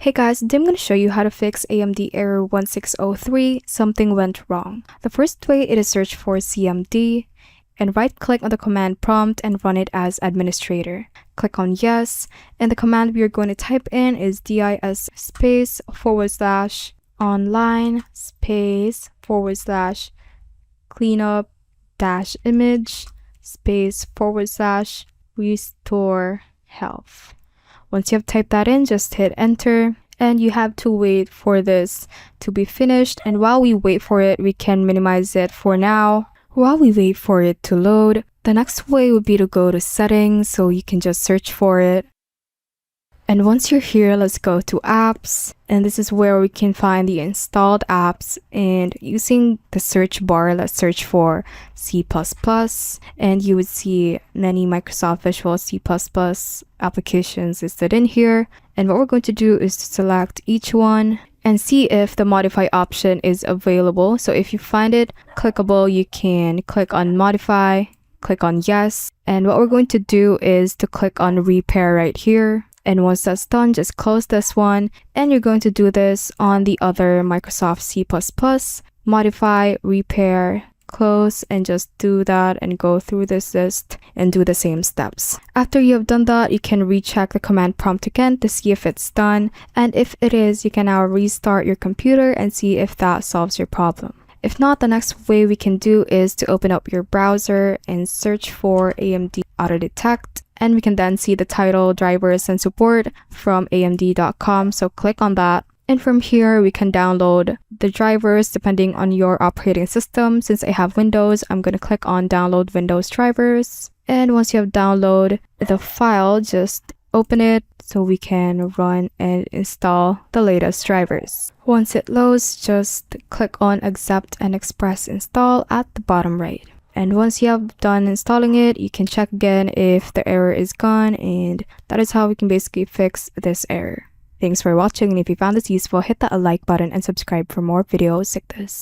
Hey guys, today I'm going to show you how to fix AMD Error 1603, something went wrong. The first way is to search for CMD and right-click on the command prompt and run it as administrator. Click on yes, and the command we are going to type in is dis space /online space /cleanup -image space /restore health. Once you have typed that in, just hit enter, and you have to wait for this to be finished. And while we wait for it, we can minimize it for now. While we wait for it to load, the next way would be to go to settings, so you can just search for it. And once you're here, let's go to apps, and this is where we can find the installed apps. And using the search bar, let's search for C++, and you would see many Microsoft Visual C++ applications listed in here. And what we're going to do is to select each one and see if the modify option is available. So if you find it clickable, you can click on modify, click on yes, and what we're going to do is to click on repair right here. And once that's done, just close this one, and you're going to do this on the other Microsoft C++, modify, repair, close, and just do that and go through this list and do the same steps. After you have done that, you can recheck the command prompt again to see if it's done, and if it is, you can now restart your computer and see if that solves your problem. If not, the next way we can do is to open up your browser and search for AMD Auto Detect, and we can then see the title, drivers, and support from amd.com, so click on that. And from here, we can download the drivers depending on your operating system. Since I have Windows, I'm going to click on download Windows drivers. And once you have downloaded the file, just open it so we can run and install the latest drivers. Once it loads, just click on accept and express install at the bottom right. And once you have done installing it, you can check again if the error is gone, and that is how we can basically fix this error. Thanks for watching, and if you found this useful, hit that like button and subscribe for more videos like this.